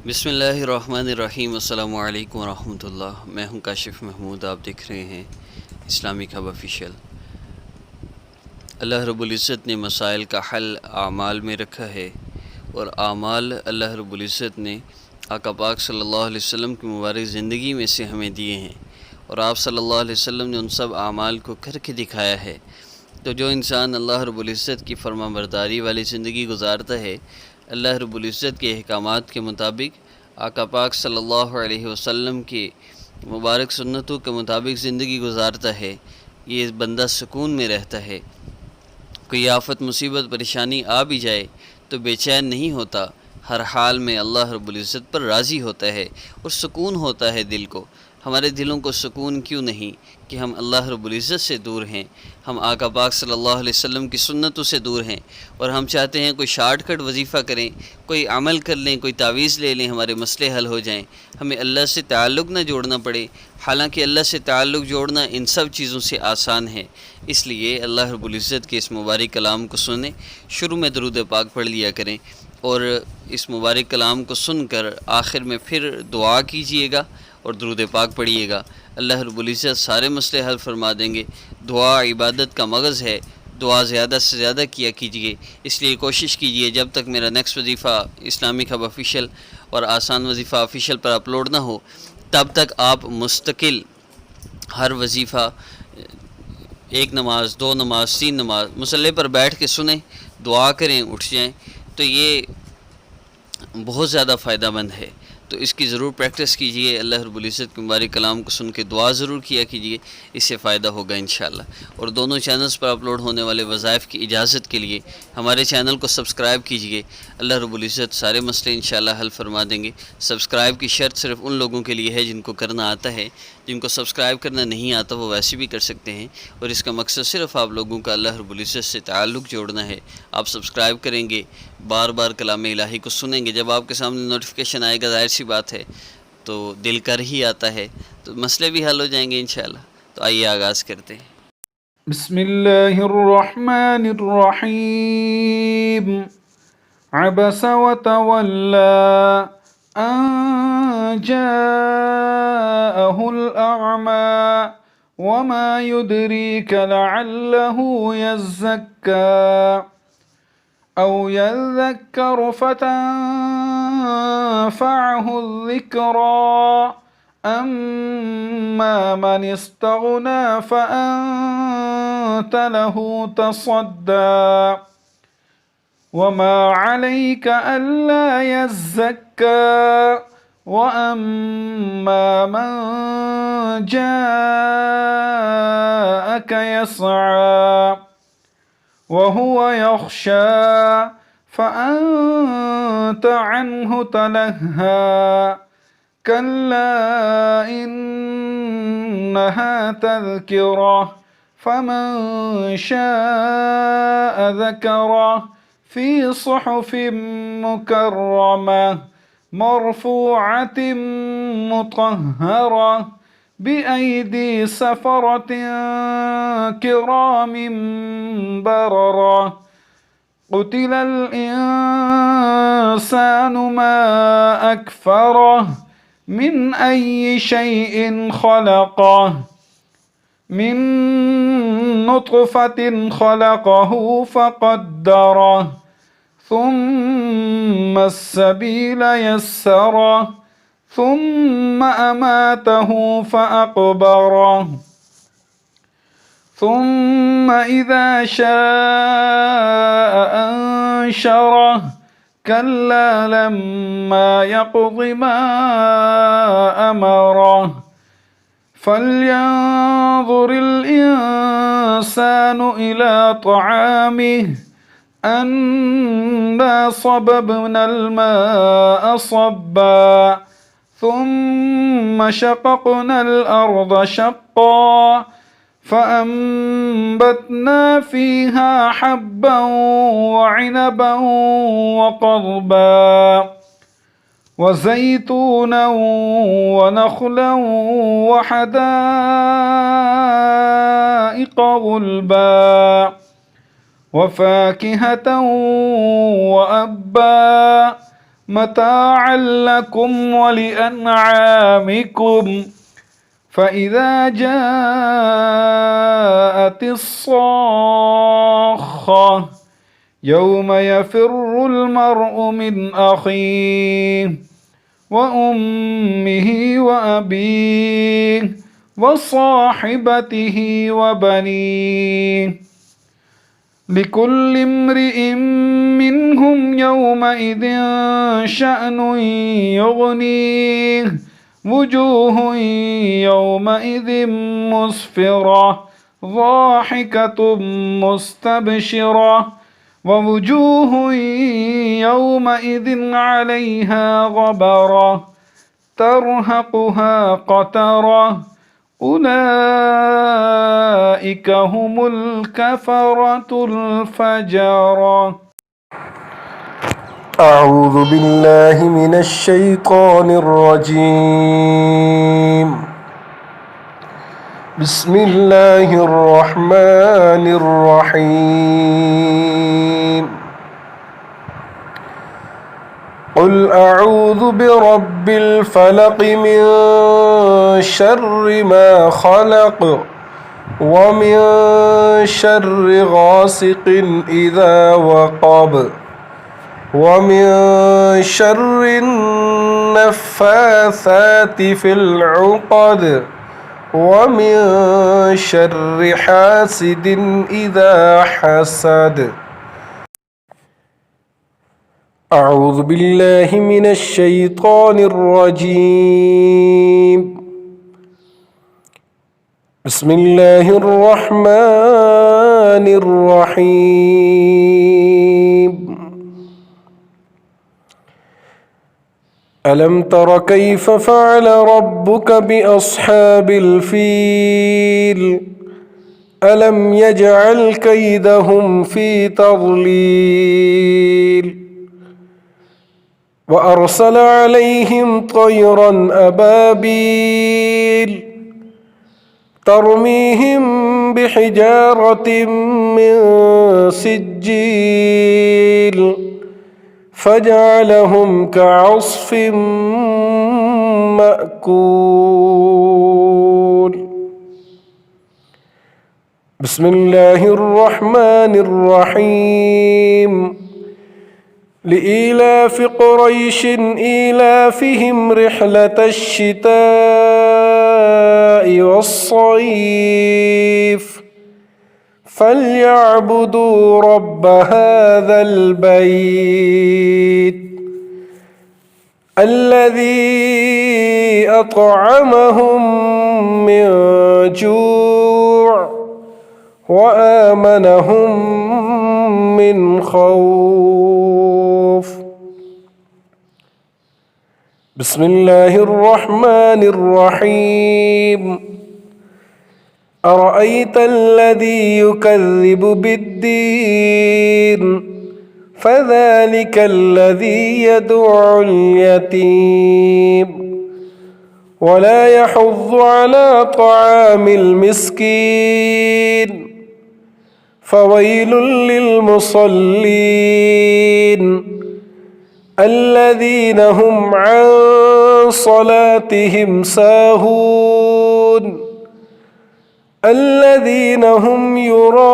بسم اللہ الرحمن الرحیم۔ السلام علیکم ورحمۃ اللہ۔ میں ہوں کاشف محمود، آپ دیکھ رہے ہیں اسلامک ہب آفیشیل۔ اللہ رب العزت نے مسائل کا حل اعمال میں رکھا ہے، اور اعمال اللہ رب العزت نے آقا پاک صلی اللہ علیہ وسلم کی مبارک زندگی میں سے ہمیں دیے ہیں، اور آپ صلی اللہ علیہ وسلم نے ان سب اعمال کو کر کے دکھایا ہے۔ تو جو انسان اللہ رب العزت کی فرما برداری والی زندگی گزارتا ہے، اللہ رب العزت کے احکامات کے مطابق، آقا پاک صلی اللہ علیہ وسلم کی مبارک سنتوں کے مطابق زندگی گزارتا ہے، یہ بندہ سکون میں رہتا ہے۔ کوئی آفت، مصیبت، پریشانی آ بھی جائے تو بے چین نہیں ہوتا، ہر حال میں اللہ رب العزت پر راضی ہوتا ہے اور سکون ہوتا ہے دل کو۔ ہمارے دلوں کو سکون کیوں نہیں کہ ہم اللہ رب العزت سے دور ہیں، ہم آقا پاک صلی اللہ علیہ وسلم کی سنتوں سے دور ہیں، اور ہم چاہتے ہیں کوئی شارٹ کٹ وظیفہ کریں، کوئی عمل کر لیں، کوئی تعویذ لے لیں، ہمارے مسئلے حل ہو جائیں، ہمیں اللہ سے تعلق نہ جوڑنا پڑے۔ حالانکہ اللہ سے تعلق جوڑنا ان سب چیزوں سے آسان ہے۔ اس لیے اللہ رب العزت کے اس مبارک کلام کو سنیں، شروع میں درود پاک پڑھ لیا کریں، اور اس مبارک کلام کو سن کر آخر میں پھر دعا کیجئے گا اور درود پاک پڑھیے گا۔ اللہ رب العزت سارے مسئلے حل فرما دیں گے۔ دعا عبادت کا مغز ہے، دعا زیادہ سے زیادہ کیا کیجئے۔ اس لیے کوشش کیجئے جب تک میرا نیکسٹ وظیفہ اسلامک ہب آفیشیل اور آسان وظیفہ آفیشیل پر اپلوڈ نہ ہو، تب تک آپ مستقل ہر وظیفہ، ایک نماز، دو نماز، تین نماز مصلی پر بیٹھ کے سنیں، دعا کریں، اٹھ جائیں، تو یہ بہت زیادہ فائدہ مند ہے۔ تو اس کی ضرور پریکٹس کیجئے، اللہ رب العزت کے مبارک کلام کو سن کے دعا ضرور کیا کیجئے، اس سے فائدہ ہوگا انشاءاللہ۔ اور دونوں چینلز پر اپلوڈ ہونے والے وظائف کی اجازت کے لیے ہمارے چینل کو سبسکرائب کیجئے، اللہ رب العزت سارے مسئلے انشاءاللہ حل فرما دیں گے۔ سبسکرائب کی شرط صرف ان لوگوں کے لیے ہے جن کو کرنا آتا ہے، جن کو سبسکرائب کرنا نہیں آتا وہ ویسے بھی کر سکتے ہیں، اور اس کا مقصد صرف آپ لوگوں کا اللہ رب العزت سے تعلق جوڑنا ہے۔ آپ سبسکرائب کریں گے، بار بار کلام الہی کو سنیں گے، جب آپ کے سامنے نوٹیفیکیشن آئے گا ظاہر سی بات ہے تو دل کر ہی آتا ہے، تو مسئلے بھی حل ہو جائیں گے انشاءاللہ۔ تو آئیے آغاز کرتے ہیں۔ بسم اللہ الرحمن الرحیم۔ عبس وتولى أن جاءه الأعمى وما يدريك لعله يزكى أو يذكر فتنفعه الذكرى أما من استغنى فأنت له تصدى وما عليك ألا يزكى وأما من جاءك يسعى وهو يخشى فأنت عنه تلهى كلا إنها تذكرة فمن شاء ذكره في صحف مكرمة مرفوعة مطهرة بأيدي سفرة كرام بررة قتل الإنسان ما أكفره من أي شيء خلقه من نطفة خلقه فقدره ثم السبيل يسره ثم أماته فأقبره ثم إذا شاء أنشره كلا لما يقض ما أمره فلينظر الإنسان إلى طعامه أنا صببنا الماء صبا ثم شققنا الأرض شقا فأنبتنا فيها حبا وعنبا وقضبا وزيتونا ونخلا وحدائق غلبا وفاكهة وأبا متاعا لكم ولأنعامكم فإذا جاءت الصاخة يوم يفر المرء من أخيه وأمه وأبيه وصاحبته وبنيه لكل امرئ منهم يومئذ شأن يغنيه وجوه يومئذ مسفرة ضاحكة مستبشرة ووجوه يومئذ عليها غبرة ترهقها قترة أولئك هم الكفرة الفجرة. أعوذ بالله من الشيطان الرجيم. بسم الله الرحمن الرحيم. قل أعوذ برب الفلق من شر ما خلق ومن شر غاسق إذا وقب ومن شر النفاثات في العقد ومن شر حاسد إذا حسد. أعوذ بالله من الشيطان الرجيم. بسم الله الرحمن الرحيم. ألم تر كيف فعل ربك بأصحاب الفيل ألم يجعل كيدهم في تضليل وأرسل عليهم طيرا أبابيل ترميهم بحجارة من سجيل فجعلهم كعصف مأكول. بسم الله الرحمن الرحيم. لإيلاف قريش إيلافهم رحلة الشتاء والصيف فليعبدوا رب هذا البيت الذي أطعمهم من جوع وآمنهم من خوف. بسم الله الرحمن الرحيم. أرأيت الذي يكذب بالدين فذلك الذي يدع اليتيم ولا يحض على طعام المسكين فويل للمصلين الذين هم عن صلاتهم ساهون الذين هم يراءون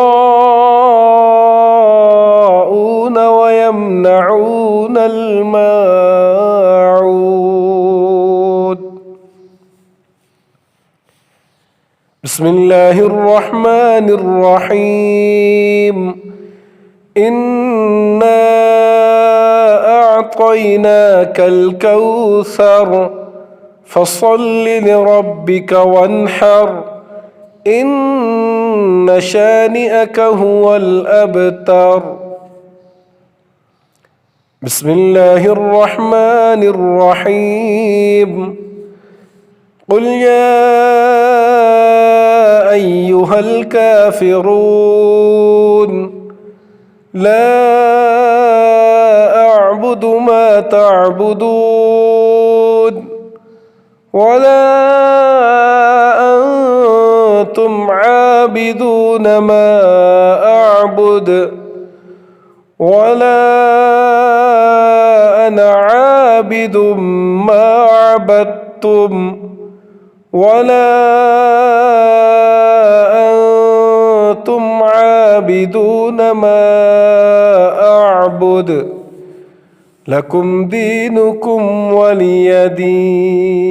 ويمنعون الماعون. بسم الله الرحمن الرحيم. إنا أعطيناك الكوثر فصل لربك وانحر إن شانئك هو الأبتر. بسم الله الرحمن الرحيم. قل يا أيها الكافرون لا أعبد ما تعبدون ولا أنتم عابدون ما أعبد ولا أنا عابد ما عبدتم ولا أنتم عابدون ما أعبد لكم دينكم ولي دين